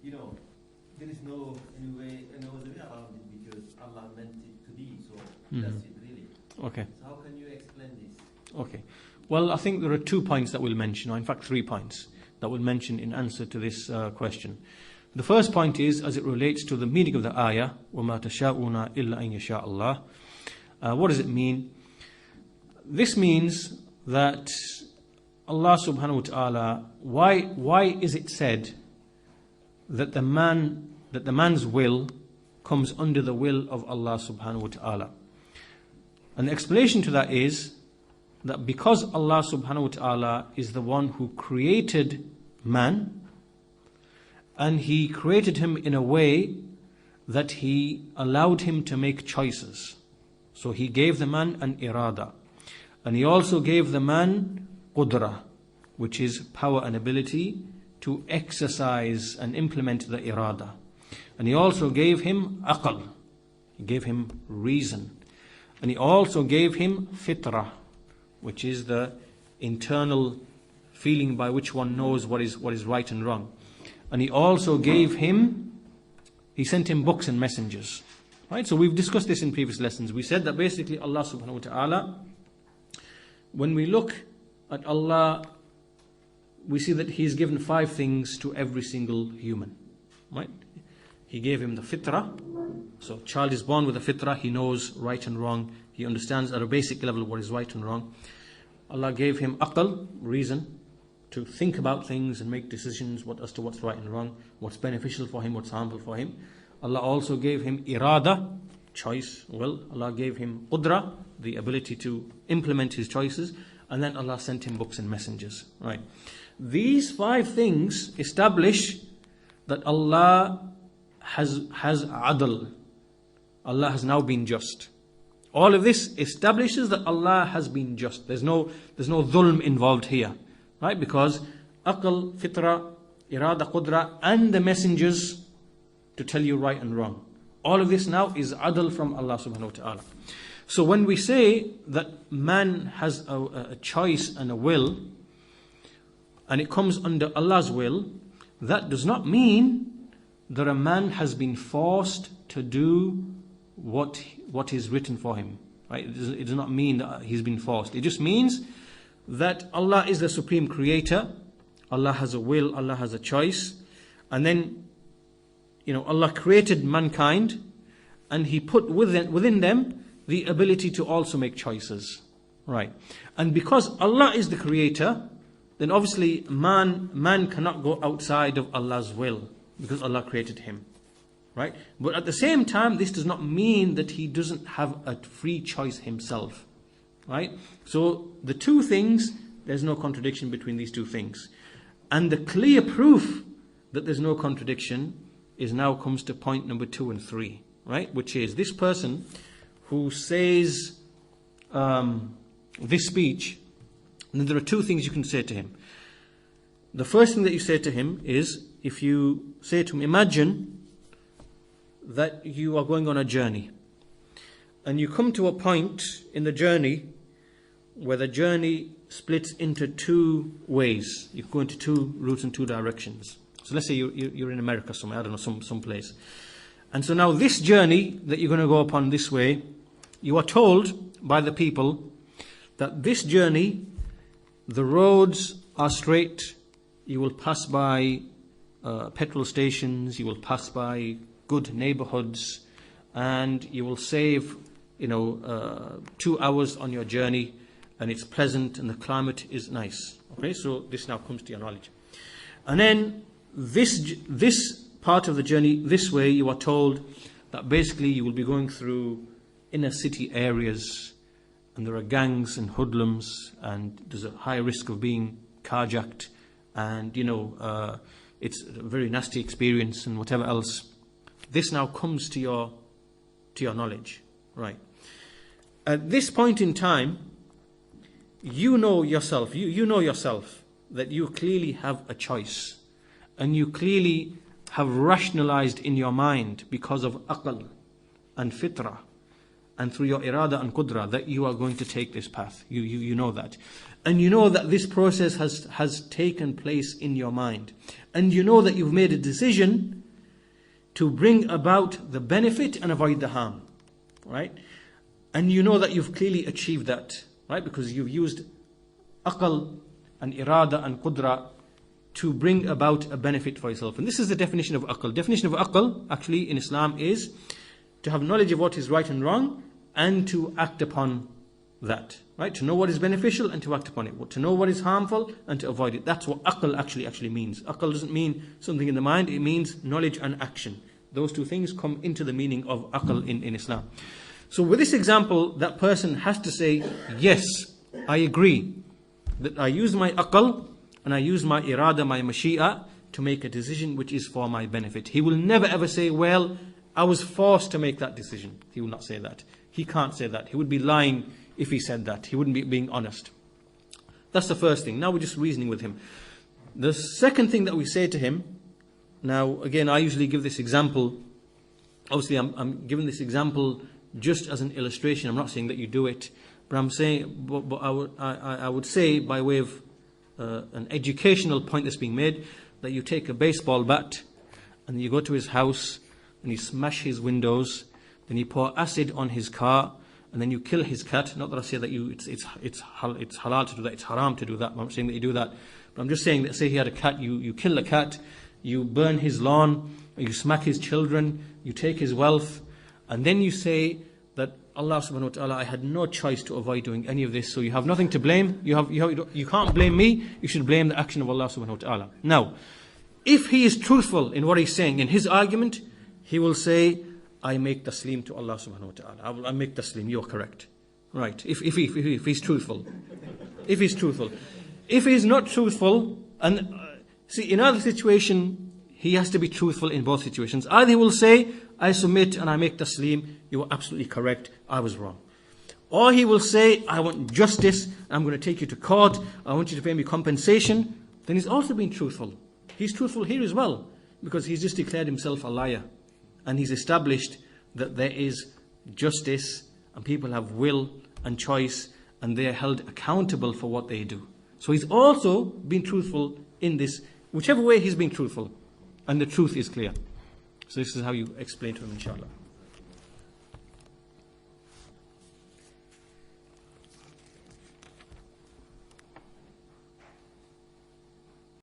there is no any way around it because Allah meant it to be, so that's it really. Okay. So how can you explain this? Okay. Well, I think there are 2 points that we'll mention, or in fact 3 points that we'll mention in answer to this question. The first point is as it relates to the meaning of the ayah, وَمَا تَشَاءُونَ إِلَّا أَن يَشَاءَ اللَّهُ. What does it mean? This means that Allah subhanahu wa ta'ala, why is it said that the man's will comes under the will of Allah subhanahu wa ta'ala? And the explanation to that is that because Allah subhanahu wa ta'ala is the one who created man, and He created him in a way that He allowed him to make choices. So He gave the man an irada. And He also gave the man qudra, which is power and ability to exercise and implement the irada. And He also gave him aql. He gave him reason. And He also gave him fitrah, which is the internal feeling by which one knows what is right and wrong. And He also gave him, He sent him books and messengers. Right? So we've discussed this in previous lessons. We said that basically Allah subhanahu wa ta'ala, when we look at Allah, we see that He's given 5 things to every single human. Right? He gave him the fitrah. So child is born with a fitrah, he knows right and wrong. He understands at a basic level what is right and wrong. Allah gave him aql, reason, to think about things and make decisions as to what's right and wrong, what's beneficial for him, what's harmful for him. Allah also gave him irada, choice. Well, Allah gave him qudra, the ability to implement his choices, and then Allah sent him books and messengers. Right? These 5 things establish that Allah has adl. Allah has now been just. All of this establishes that Allah has been just. There's no dhulm involved here. Right? Because aql, fitra, irada, qudra, and the messengers to tell you right and wrong. All of this now is adl from Allah subhanahu wa ta'ala. So when we say that man has a choice and a will, and it comes under Allah's will, that does not mean that a man has been forced to do what is written for him. Right? It does not mean that he's been forced. It just means that Allah is the supreme creator. Allah has a will, Allah has a choice. And then, Allah created mankind, and He put within them the ability to also make choices. Right? And because Allah is the creator, then obviously man cannot go outside of Allah's will, because Allah created him. Right? But at the same time, this does not mean that he doesn't have a free choice himself. Right? So the 2 things, there's no contradiction between these 2 things. And the clear proof that there's no contradiction now comes to point number 2 and 3. Right? Which is this person who says this speech, and there are 2 things you can say to him. The first thing that you say to him is, if you say to him, imagine that you are going on a journey, and you come to a point in the journey where the journey splits into 2 ways. You go into 2 routes in 2 directions. So let's say you're in America somewhere, I don't know, some place. And so now this journey that you're going to go upon this way, you are told by the people that this journey, the roads are straight. You will pass by petrol stations, you will pass by good neighborhoods, and you will save 2 hours on your journey, and it's pleasant and the climate is nice. Okay, so this now comes to your knowledge. And then this part of the journey, this way, you are told that basically you will be going through inner city areas, and there are gangs and hoodlums, and there's a high risk of being carjacked, and it's a very nasty experience and whatever else. This now comes to your knowledge. Right? At this point in time, you know yourself that you clearly have a choice, and you clearly have rationalized in your mind because of aql and fitrah and through your irada and qudra that you are going to take this path. You know that. And you know that this process has taken place in your mind. And you know that you've made a decision to bring about the benefit and avoid the harm. Right? And you know that you've clearly achieved that. Right? Because you've used aql and irada and qudra to bring about a benefit for yourself. And this is the definition of aql. Definition of aql actually in Islam is to have knowledge of what is right and wrong and to act upon that. Right? To know what is beneficial and to act upon it. To know what is harmful and to avoid it. That's what aql actually means. Aql doesn't mean something in the mind, it means knowledge and action. Those two things come into the meaning of aql in Islam. So with this example, that person has to say, yes, I agree that I use my aql and I use my irada, my mashi'a to make a decision which is for my benefit. He will never ever say, well, I was forced to make that decision. He will not say that. He can't say that. He would be lying if he said that. He wouldn't be being honest. That's the first thing. Now we're just reasoning with him. The second thing that we say to him, now again I usually give this example, obviously I'm giving this example just as an illustration. I'm not saying that you do it, but I'm saying, but I would say by way of an educational point that's being made, that you take a baseball bat and you go to his house and you smash his windows, then you pour acid on his car, and then you kill his cat. Not that I say that it's halal to do that, it's haram to do that. I'm not saying that you do that, but I'm just saying that say he had a cat, you kill the cat, you burn his lawn, you smack his children, you take his wealth, and then you say that Allah subhanahu wa ta'ala, I had no choice to avoid doing any of this, so you have nothing to blame. You can't blame me, you should blame the action of Allah subhanahu wa ta'ala. Now, if he is truthful in what he's saying, in his argument, he will say, I make taslim to Allah subhanahu wa ta'ala. I make taslim, you're correct. Right, if he's truthful. If he's truthful. If he's not truthful, and see, in other situation, he has to be truthful in both situations. Either he will say, I submit and I make taslim, you are absolutely correct, I was wrong. Or he will say, I want justice, I'm going to take you to court, I want you to pay me compensation. Then he's also been truthful. He's truthful here as well, because he's just declared himself a liar. And he's established that there is justice and people have will and choice and they are held accountable for what they do. So he's also been truthful in this, whichever way he's been truthful. And the truth is clear. So this is how you explain to him, inshallah.